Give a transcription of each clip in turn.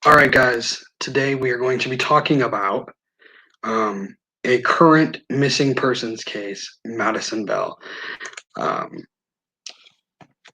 All right, guys. Today we are going to be talking about a current missing persons case, Madison Bell, um,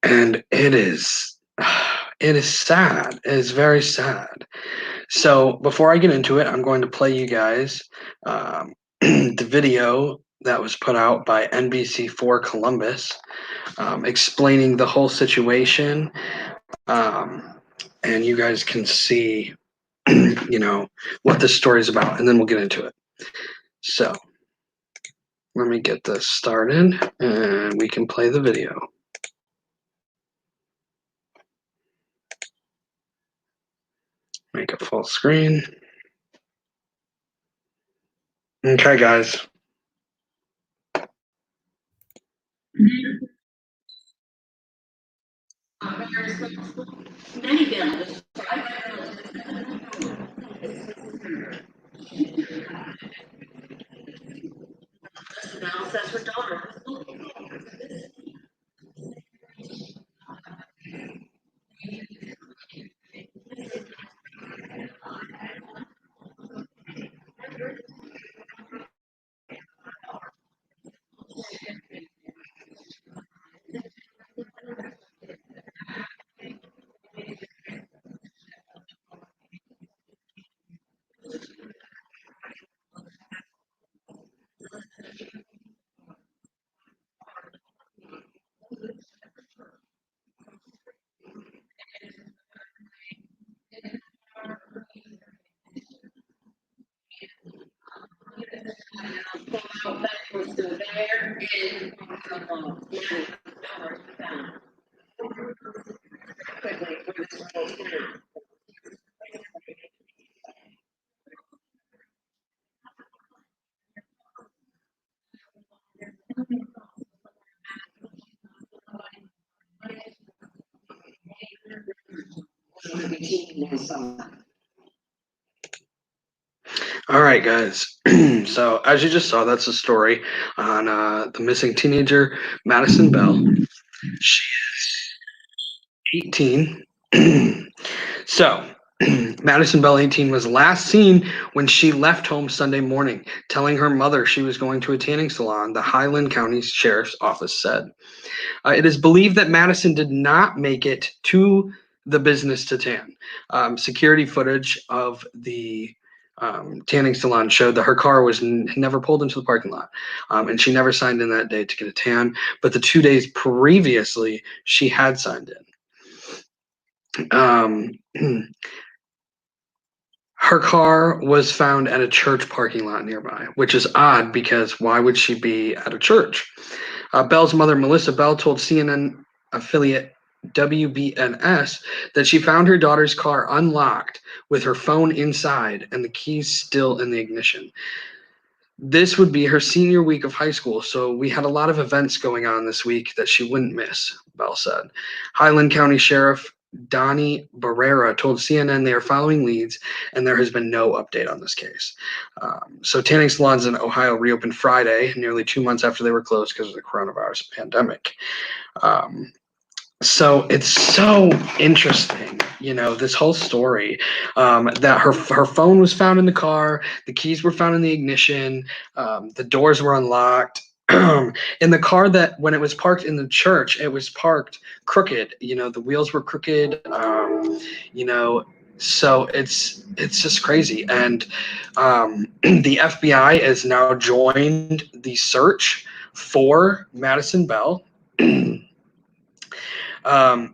and it is sad. It is very sad. So before I get into it, I'm going to play you guys the video that was put out by NBC4 Columbus, explaining the whole situation, and you guys can see what this story is about, and then we'll get into it. So let me get this started and we can play the video. Make it full screen. Okay, guys. All right, guys. So as you just saw, that's a story on the missing teenager, Madison Bell. She is 18. So Madison Bell, 18, was last seen when she left home Sunday morning, telling her mother she was going to a tanning salon, the Highland County Sheriff's Office said. It is believed that Madison did not make it to the business to tan. Security footage of the tanning salon showed that her car was never pulled into the parking lot, and she never signed in that day to get a tan. But the 2 days previously, she had signed in. Her car was found at a church parking lot nearby, which is odd because why would she be at a church? Bell's mother, Melissa Bell, told CNN affiliate WBNS that she found her daughter's car unlocked with her phone inside and the keys still in the ignition. This would be her senior week of high school, so we had a lot of events going on this week that she wouldn't miss, Bell said. Highland County Sheriff Donnie Barrera told CNN they are following leads and there has been no update on this case. So tanning salons in Ohio reopened Friday, nearly 2 months after they were closed because of the coronavirus pandemic. So it's so interesting, this whole story, that her phone was found in the car, the keys were found in the ignition, the doors were unlocked. In the car, that when it was parked in the church, it was parked crooked. The wheels were crooked. So it's just crazy. And the FBI has now joined the search for Madison Bell.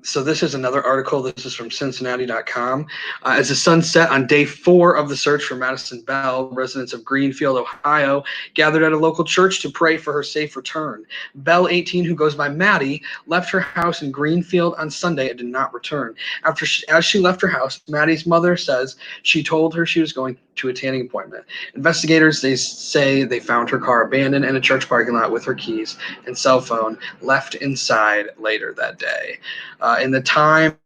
So this is another article. This is from Cincinnati.com. As the sun set on day 4 of the search for Madison Bell, residents of Greenfield, Ohio, gathered at a local church to pray for her safe return. Bell, 18, who goes by Maddie, left her house in Greenfield on Sunday and did not return. As she left her house, Maddie's mother says she told her she was going to a tanning appointment. Investigators, they say they found her car abandoned in a church parking lot with her keys and cell phone left inside later that day. In the time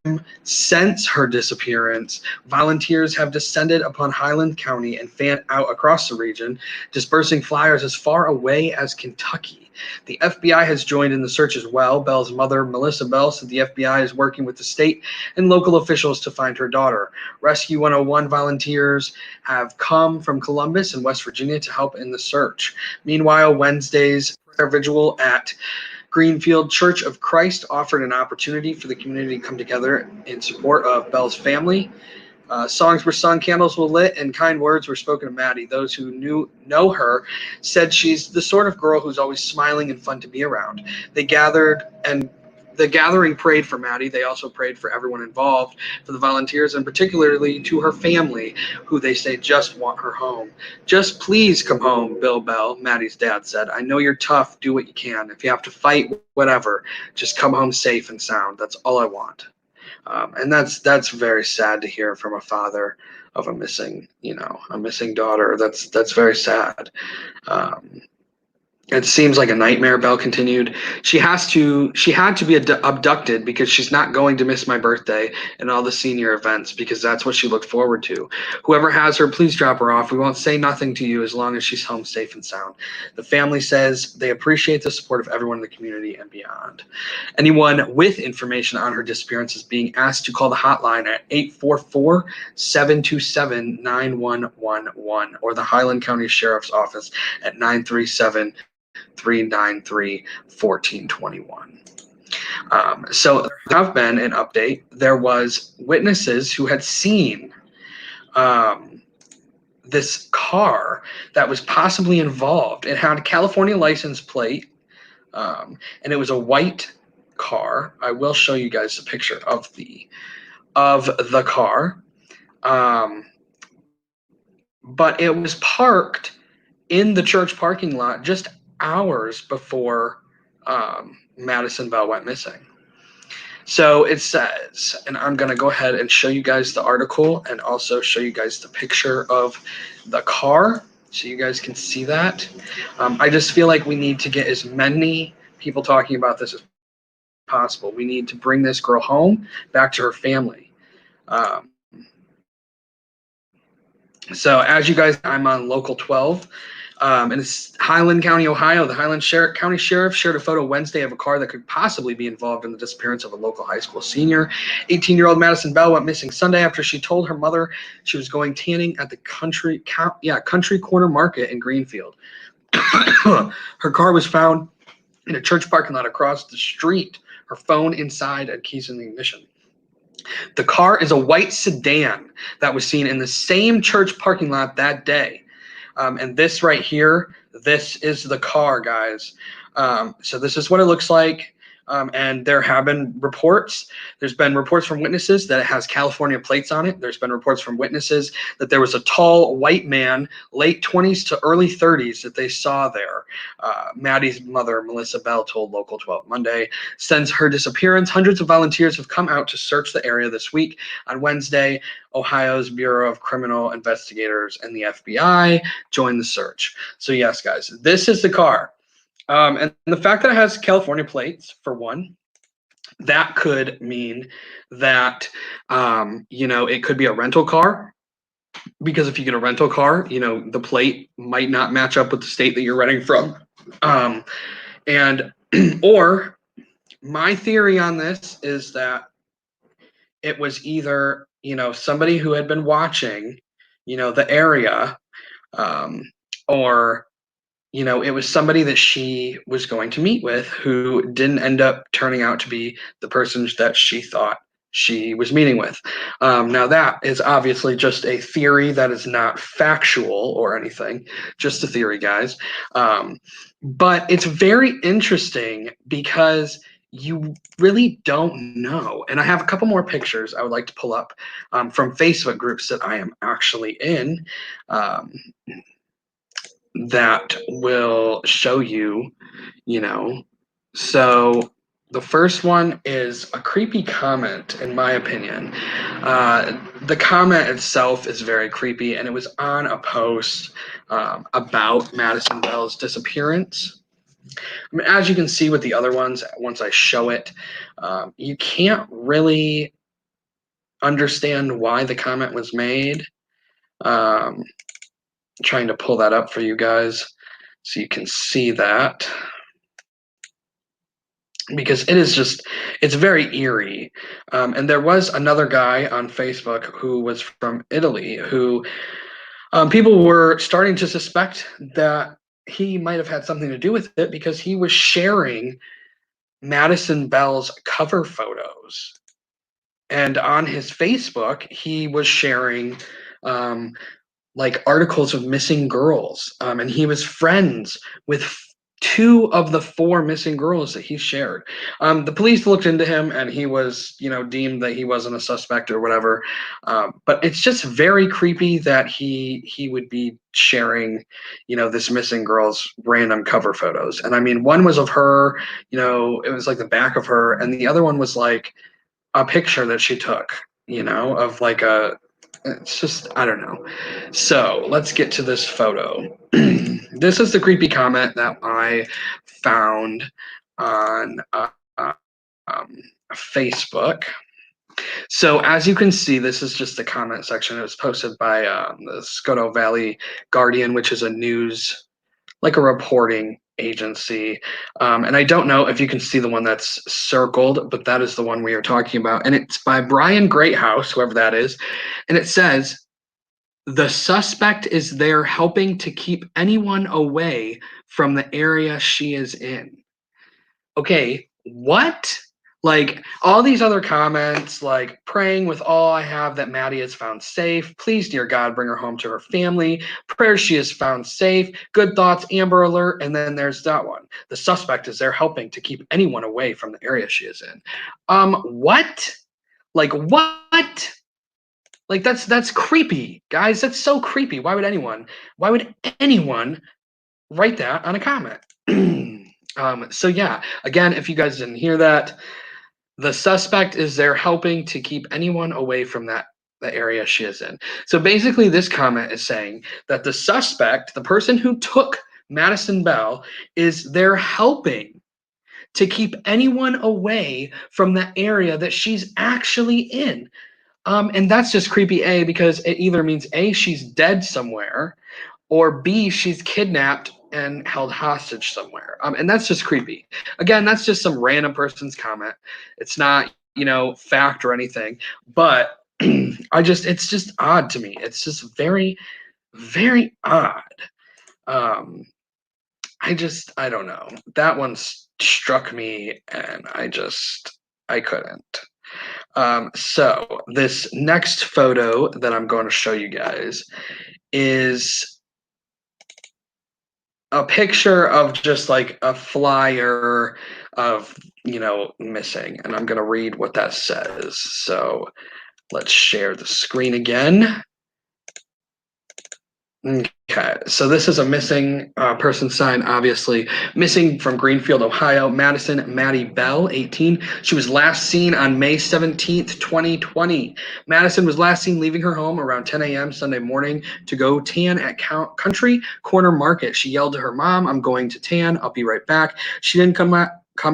since her disappearance, volunteers have descended upon Highland County and fanned out across the region, dispersing flyers as far away as Kentucky. The FBI has joined in the search as well. Bell's mother, Melissa Bell, said the FBI is working with the state and local officials to find her daughter. Rescue 101 volunteers have come from Columbus and West Virginia to help in the search. Meanwhile, Wednesday's prayer vigil at Greenfield Church of Christ offered an opportunity for the community to come together in support of Bell's family. Songs were sung, candles were lit, and kind words were spoken of Maddie. Those who know her said she's the sort of girl who's always smiling and fun to be around. They gathered, and the gathering prayed for Maddie. They also prayed for everyone involved, for the volunteers, and particularly to her family, who they say just want her home. Just please come home, Bill Bell, Maddie's dad said. I know you're tough. Do what you can. If you have to fight, whatever, just come home safe and sound. That's all I want. And that's very sad to hear from a father of a missing daughter. That's very sad. It seems like a nightmare, Belle continued. She had to be abducted because she's not going to miss my birthday and all the senior events because that's what she looked forward to. Whoever has her, please drop her off. We won't say nothing to you as long as she's home safe and sound. The family says they appreciate the support of everyone in the community and beyond. Anyone with information on her disappearance is being asked to call the hotline at 844-727-9111 or the Highland County Sheriff's Office at 937-393-1421. So there have been an update. There was witnesses who had seen this car that was possibly involved. It had a California license plate, and it was a white car. I will show you guys a picture of the car. But it was parked in the church parking lot just hours before Madison Bell went missing. So it says, and I'm going to go ahead and show you guys the article and also show you guys the picture of the car so you guys can see that. I just feel like we need to get as many people talking about this as possible. We need to bring this girl home, back to her family. So as you guys, I'm on Local 12. And it's Highland County, Ohio. The Highland County Sheriff shared a photo Wednesday of a car that could possibly be involved in the disappearance of a local high school senior. 18-year-old Madison Bell went missing Sunday after she told her mother she was going tanning at the Country Corner Market in Greenfield. Her car was found in a church parking lot across the street. Her phone inside and keys in the ignition. The car is a white sedan that was seen in the same church parking lot that day. And this right here, this is the car, guys. So this is what it looks like. And there have been reports. There's been reports from witnesses that it has California plates on it. There's been reports from witnesses that there was a tall white man, late 20s to early 30s, that they saw there. Maddie's mother, Melissa Bell, told Local 12 Monday. Since her disappearance, hundreds of volunteers have come out to search the area this week. On Wednesday, Ohio's Bureau of Criminal Investigators and the FBI joined the search. So yes, guys, this is the car. And the fact that it has California plates, for one, that could mean that, it could be a rental car. Because if you get a rental car, the plate might not match up with the state that you're renting from. Or my theory on this is that it was either, somebody who had been watching, the area, or it was somebody that she was going to meet with who didn't end up turning out to be the person that she thought she was meeting with. Now that is obviously just a theory that is not factual or anything, just a theory, guys. But it's very interesting because you really don't know. And I have a couple more pictures I would like to pull up from Facebook groups that I am actually in. That will show you, so the first one is a creepy comment, in my opinion. The comment itself is very creepy, and it was on a post about Madison Bell's disappearance. I mean, as you can see with the other ones, once I show it, you can't really understand why the comment was made. Trying to pull that up for you guys so you can see that, because it is just, it's very eerie. And there was another guy on Facebook who was from Italy who people were starting to suspect that he might have had something to do with it because he was sharing Madison Bell's cover photos. And on his Facebook, he was sharing um, like articles of missing girls. And he was friends with two of the four missing girls that he shared. The police looked into him and he was, deemed that he wasn't a suspect or whatever. But it's just very creepy that he would be sharing, this missing girl's random cover photos. And I mean, one was of her, it was like the back of her, and the other one was like a picture that she took, of like it's just, I don't know. So let's get to this photo. This is the creepy comment that I found on um, Facebook. So as you can see, this is just the comment section. It was posted by the Scotto Valley Guardian, which is a news, like a reporting agency. And I don't know if you can see the one that's circled, but that is the one we are talking about. And it's by Brian Greathouse, whoever that is. And it says, the suspect is there helping to keep anyone away from the area she is in. Okay, what? Like all these other comments, like praying with all I have that Maddie is found safe. Please, dear God, bring her home to her family. Prayers she is found safe. Good thoughts, Amber Alert. And then there's that one. The suspect is there helping to keep anyone away from the area she is in. What? Like what? Like that's creepy, guys. That's so creepy. Why would anyone write that on a comment? So yeah, again, if you guys didn't hear that, the suspect is there helping to keep anyone away from the area she is in. So basically, this comment is saying that the suspect, the person who took Madison Bell, is there helping to keep anyone away from the area that she's actually in. And that's just creepy, A, because it either means A, she's dead somewhere, or B, she's kidnapped and held hostage somewhere. And that's just creepy. Again, that's just some random person's comment. It's not, fact or anything. But it's just odd to me. It's just very, very odd. Um, I don't know. That one struck me, and I couldn't. So this next photo that I'm going to show you guys is a picture of just like a flyer of, missing. And I'm going to read what that says. So let's share the screen again. Okay, so this is a missing person sign, obviously. Missing from Greenfield, Ohio, Madison Maddie Bell, 18. She was last seen on May 17th, 2020. Madison was last seen leaving her home around 10 a.m. Sunday morning to go tan at Country Corner Market. She yelled to her mom, "I'm going to tan. I'll be right back." She didn't come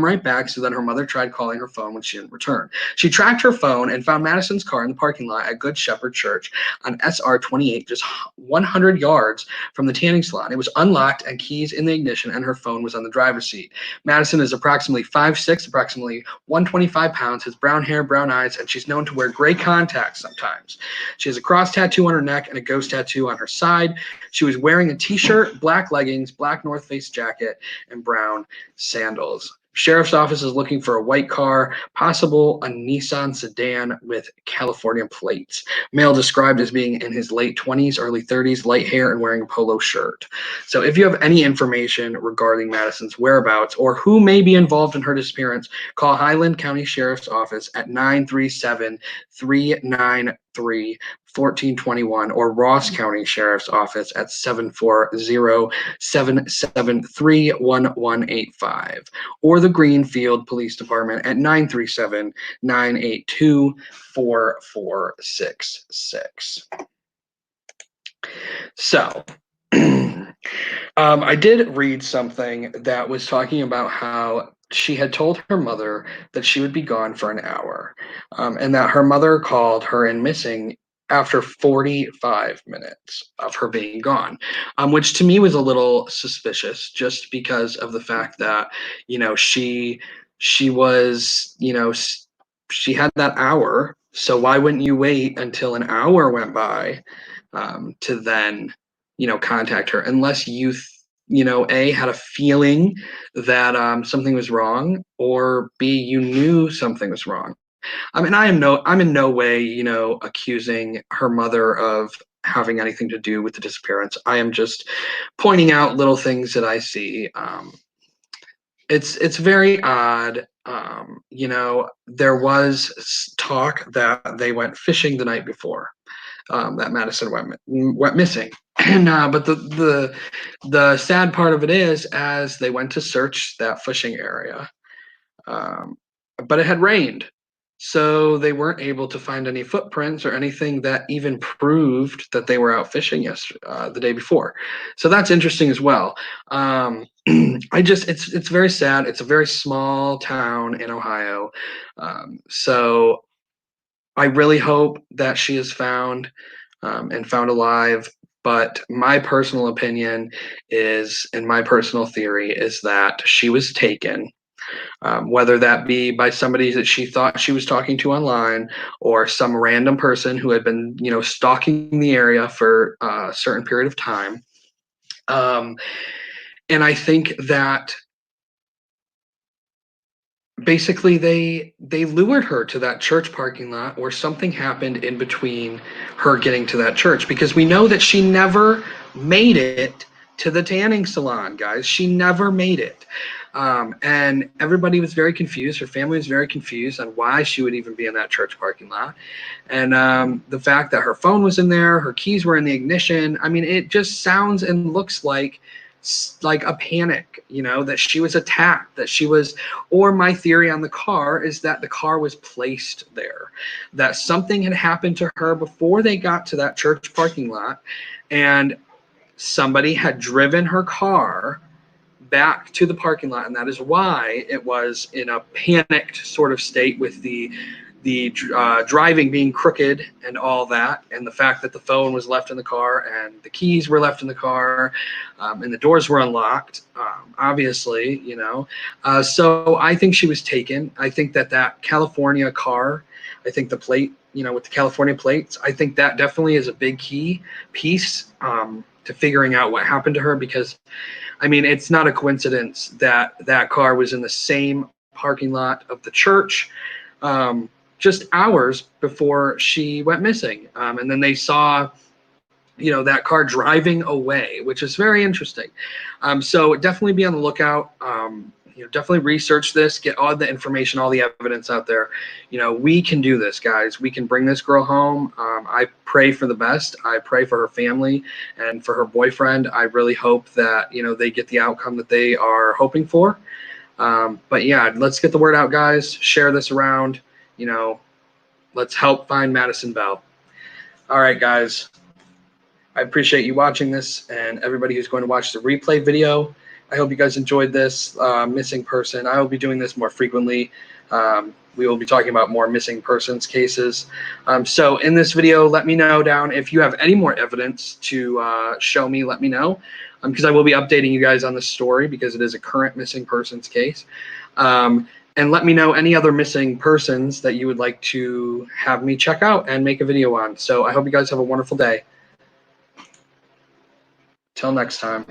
right back, so then her mother tried calling her phone when she didn't return. She tracked her phone and found Madison's car in the parking lot at Good Shepherd Church on SR 28, just 100 yards from the tanning salon. It was unlocked and keys in the ignition, and her phone was on the driver's seat. Madison is approximately 5'6", approximately 125 pounds, has brown hair, brown eyes, and she's known to wear gray contacts sometimes. She has a cross tattoo on her neck and a ghost tattoo on her side. She was wearing a t-shirt, black leggings, black North Face jacket, and brown sandals. Sheriff's office is looking for a white car, possible a Nissan sedan with California plates. Male described as being in his late 20s, early 30s, light hair, and wearing a polo shirt. So if you have any information regarding Madison's whereabouts or who may be involved in her disappearance, call Highland County Sheriff's Office at 937-393-1421 or Ross County Sheriff's Office at 740-773-1185 or the Greenfield Police Department at 937-982-4466. So I did read something that was talking about how she had told her mother that she would be gone for an hour, and that her mother called her in missing after 45 minutes of her being gone, which to me was a little suspicious, just because of the fact that she was she had that hour. So why wouldn't you wait until an hour went by to then contact her, unless A, had a feeling that something was wrong, or B, you knew something was wrong. I mean, I'm in no way, accusing her mother of having anything to do with the disappearance. I am just pointing out little things that I see. It's very odd. There was talk that they went fishing the night before, that Madison went missing. And but the sad part of it is, as they went to search that fishing area, um, but it had rained, so they weren't able to find any footprints or anything that even proved that they were out fishing the day before. So that's interesting as well. It's very sad. It's a very small town in Ohio, so I really hope that she is found, and found alive. But my personal opinion is, and my personal theory is, that she was taken, whether that be by somebody that she thought she was talking to online, or some random person who had been, stalking the area for a certain period of time. Um, and I think that basically they lured her to that church parking lot, or something happened in between her getting to that church, because we know that she never made it to the tanning salon, guys. She never made it. And everybody was very confused. Her family was very confused on why she would even be in that church parking lot. And the fact that her phone was in there, her keys were in the ignition, I mean, it just sounds and looks like a panic, that she was attacked, that she was, or my theory on the car is that the car was placed there, that something had happened to her before they got to that church parking lot, and somebody had driven her car back to the parking lot, and that is why it was in a panicked sort of state, with the driving being crooked and all that, and the fact that the phone was left in the car and the keys were left in the car, and the doors were unlocked, obviously, so I think she was taken. I think that California car, I think the plate, with the California plates, I think that definitely is a big key piece, to figuring out what happened to her, because I mean, it's not a coincidence that that car was in the same parking lot of the church, just hours before she went missing. And then they saw, that car driving away, which is very interesting. So definitely be on the lookout. Definitely research this, get all the information, all the evidence out there. We can do this, guys. We can bring this girl home. I pray for the best. I pray for her family and for her boyfriend. I really hope that, they get the outcome that they are hoping for. But yeah, let's get the word out, guys. Share this around. Let's help find Madison Bell. All right, guys. I appreciate you watching this, and everybody who's going to watch the replay video. I hope you guys enjoyed this missing person. I will be doing this more frequently. We will be talking about more missing persons cases. So in this video, let me know down if you have any more evidence to show me. Let me know, because I will be updating you guys on this story, because it is a current missing persons case. And let me know any other missing persons that you would like to have me check out and make a video on. So I hope you guys have a wonderful day. Till next time.